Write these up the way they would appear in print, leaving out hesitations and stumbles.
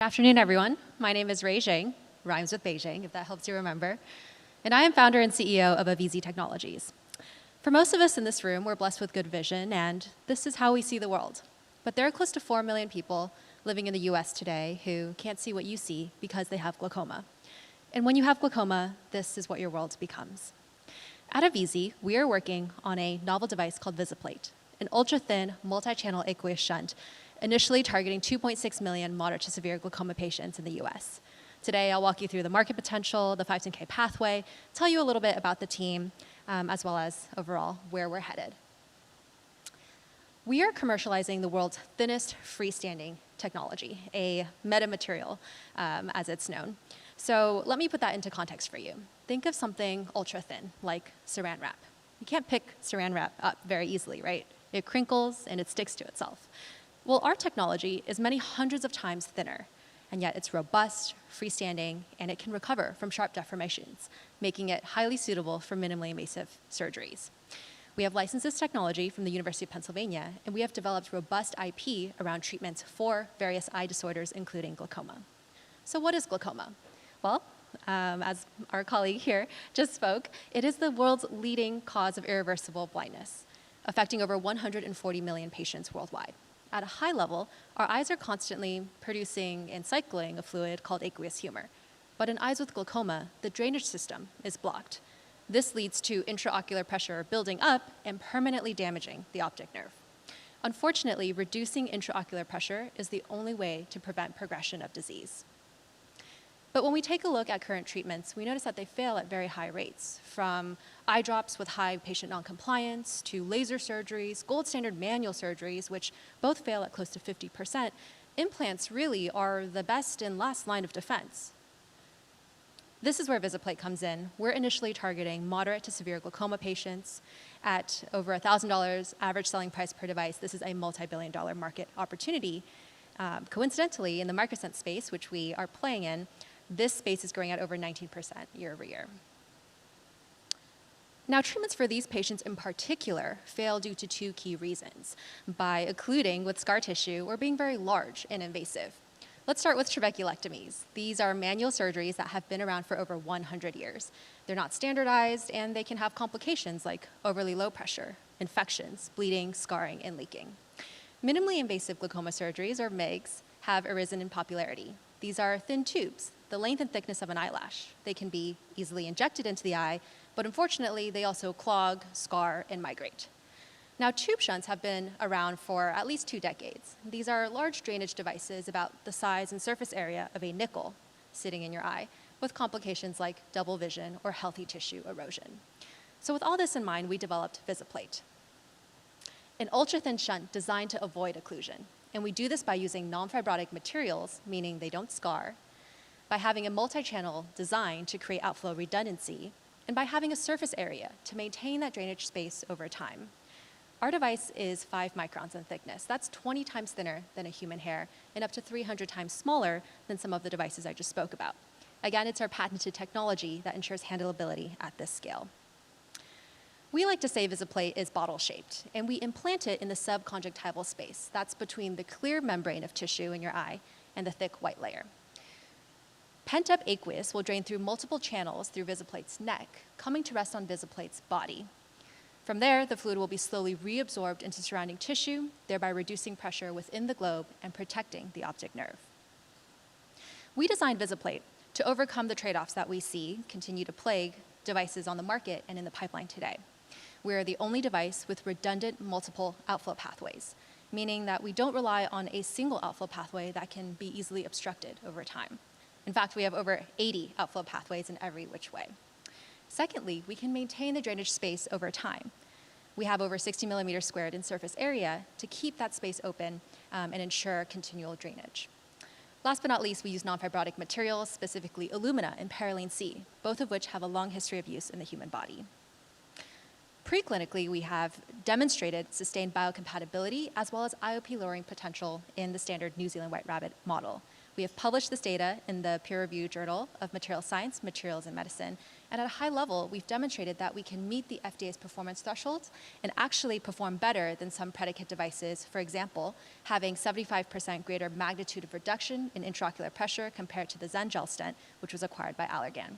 Good afternoon, everyone. My name is Rui Jing, rhymes with Beijing, if that helps you remember. And I am founder and CEO of Avisi Technologies. For most of us in this room, we're blessed with good vision, and this is how we see the world. But there are close to 4 million people living in the US today who can't see what you see because they have glaucoma. And when you have glaucoma, this is what your world becomes. At Avisi, we are working on a novel device called VisiPlate, an ultra-thin, multi-channel aqueous shunt, initially targeting 2.6 million moderate to severe glaucoma patients in the US. Today, I'll walk you through the market potential, the 510(k) pathway, tell you a little bit about the team, as well as overall where we're headed. We are commercializing the world's thinnest freestanding technology, a metamaterial, as it's known. So let me put that into context for you. Think of something ultra thin, like saran wrap. You can't pick saran wrap up very easily, right? It crinkles and it sticks to itself. Well, our technology is many hundreds of times thinner, and yet it's robust, freestanding, and it can recover from sharp deformations, making it highly suitable for minimally invasive surgeries. We have licensed this technology from the University of Pennsylvania, and we have developed robust IP around treatments for various eye disorders, including glaucoma. So what is glaucoma? Well, as our colleague here just spoke, it is the world's leading cause of irreversible blindness, affecting over 140 million patients worldwide. At a high level, our eyes are constantly producing and cycling a fluid called aqueous humor. But in eyes with glaucoma, the drainage system is blocked. This leads to intraocular pressure building up and permanently damaging the optic nerve. Unfortunately, reducing intraocular pressure is the only way to prevent progression of disease. But when we take a look at current treatments, we notice that they fail at very high rates, from eye drops with high patient noncompliance to laser surgeries, gold standard manual surgeries, which both fail at close to 50%. Implants really are the best and last line of defense. This is where VisiPlate comes in. We're initially targeting moderate to severe glaucoma patients at over $1,000 average selling price per device. This is a multi-billion-dollar market opportunity. Coincidentally, in the microstent space, which we are playing in, this space is growing at over 19% year over year. Now, treatments for these patients in particular fail due to two key reasons: by occluding with scar tissue or being very large and invasive. Let's start with trabeculectomies. These are manual surgeries that have been around for over 100 years. They're not standardized, and they can have complications like overly low pressure, infections, bleeding, scarring, and leaking. Minimally invasive glaucoma surgeries, or MIGS, have arisen in popularity. These are thin tubes, the length and thickness of an eyelash. They can be easily injected into the eye, but unfortunately, they also clog, scar, and migrate. Now, tube shunts have been around for at least 2 decades. These are large drainage devices about the size and surface area of a nickel sitting in your eye, with complications like double vision or healthy tissue erosion. So with all this in mind, we developed VisiPlate, an ultra-thin shunt designed to avoid occlusion. And we do this by using non-fibrotic materials, meaning they don't scar, by having a multi-channel design to create outflow redundancy, and by having a surface area to maintain that drainage space over time. Our device is 5 microns in thickness. That's 20 times thinner than a human hair and up to 300 times smaller than some of the devices I just spoke about. Again, it's our patented technology that ensures handleability at this scale. We like to say VisiPlate is bottle-shaped, and we implant it in the subconjunctival space. That's between the clear membrane of tissue in your eye and the thick white layer. Pent-up aqueous will drain through multiple channels through VisiPlate's neck, coming to rest on VisiPlate's body. From there, the fluid will be slowly reabsorbed into surrounding tissue, thereby reducing pressure within the globe and protecting the optic nerve. We designed VisiPlate to overcome the trade-offs that we see continue to plague devices on the market and in the pipeline today. We are the only device with redundant multiple outflow pathways, meaning that we don't rely on a single outflow pathway that can be easily obstructed over time. In fact, we have over 80 outflow pathways in every which way. Secondly, we can maintain the drainage space over time. We have over 60 millimeters squared in surface area to keep that space open and ensure continual drainage. Last but not least, we use non-fibrotic materials, specifically alumina and perylene C, both of which have a long history of use in the human body. Preclinically, we have demonstrated sustained biocompatibility as well as IOP-lowering potential in the standard New Zealand white rabbit model. We have published this data in the peer-reviewed Journal of Material Science, Materials and Medicine, And at a high level, we've demonstrated that we can meet the FDA's performance thresholds and actually perform better than some predicate devices, for example, having 75% greater magnitude of reduction in intraocular pressure compared to the Zen gel stent, which was acquired by Allergan.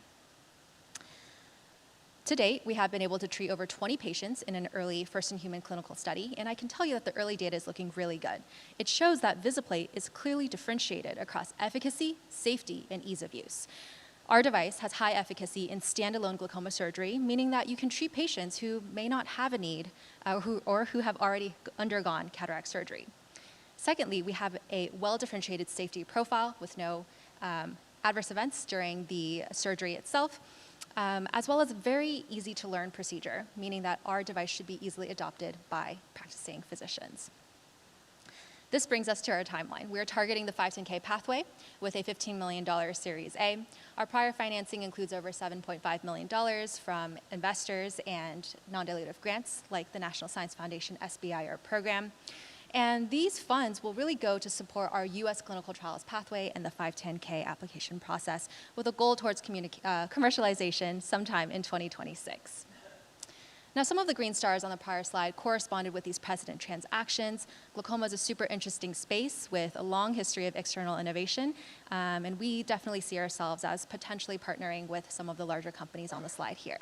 To date, we have been able to treat over 20 patients in an early first-in-human clinical study, and I can tell you that the early data is looking really good. It shows that VisiPlate is clearly differentiated across efficacy, safety, and ease of use. Our device has high efficacy in standalone glaucoma surgery, meaning that you can treat patients who may not have a need or who have already undergone cataract surgery. Secondly, we have a well-differentiated safety profile with no adverse events during the surgery itself, as well as a very easy to learn procedure, meaning that our device should be easily adopted by practicing physicians. This brings us to our timeline. We are targeting the 510K pathway with a $15 million Series A. Our prior financing includes over $7.5 million from investors and non-dilutive grants like the National Science Foundation SBIR program. And these funds will really go to support our U.S. clinical trials pathway and the 510K application process with a goal towards commercialization sometime in 2026. Now, some of the green stars on the prior slide corresponded with these precedent transactions. Glaucoma is a super interesting space with a long history of external innovation, and we definitely see ourselves as potentially partnering with some of the larger companies on the slide here.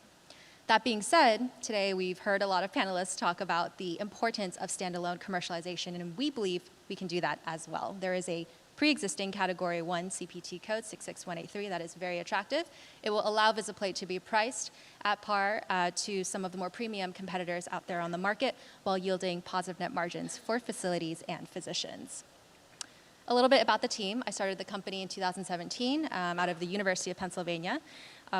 That being said, today we've heard a lot of panelists talk about the importance of standalone commercialization, and we believe we can do that as well. There is a pre-existing Category 1 CPT code 66183 that is very attractive. It will allow VisiPlate to be priced at par to some of the more premium competitors out there on the market while yielding positive net margins for facilities and physicians. A little bit about the team. I started the company in 2017 out of the University of Pennsylvania.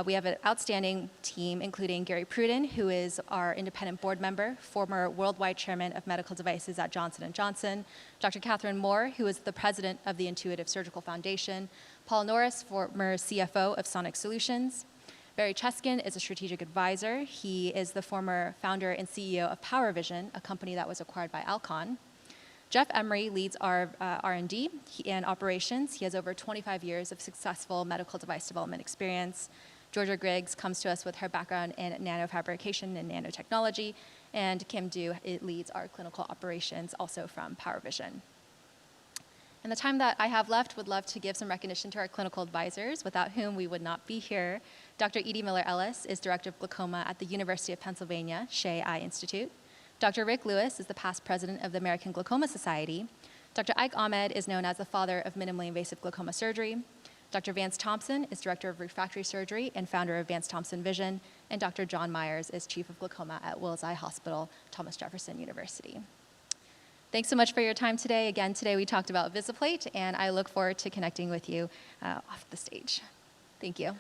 We have an outstanding team, including Gary Pruden, who is our independent board member, former worldwide chairman of medical devices at Johnson & Johnson, Dr. Catherine Moore, who is the president of the Intuitive Surgical Foundation, Paul Norris, former CFO of Sonic Solutions. Barry Cheskin is a strategic advisor. He is the former founder and CEO of PowerVision, a company that was acquired by Alcon. Jeff Emery leads our R&D and operations. He has over 25 years of successful medical device development experience. Georgia Griggs comes to us with her background in nanofabrication and nanotechnology, and Kim Du leads our clinical operations, also from PowerVision. In the time that I have left, would love to give some recognition to our clinical advisors, without whom we would not be here. Dr. Edie Miller-Ellis is Director of Glaucoma at the University of Pennsylvania Shea Eye Institute. Dr. Rick Lewis is the past president of the American Glaucoma Society. Dr. Ike Ahmed is known as the father of minimally invasive glaucoma surgery. Dr. Vance Thompson is Director of Refractory Surgery and founder of Vance Thompson Vision. And Dr. John Myers is Chief of Glaucoma at Wills Eye Hospital, Thomas Jefferson University. Thanks so much for your time today. Again, today we talked about VisiPlate, and I look forward to connecting with you off the stage. Thank you.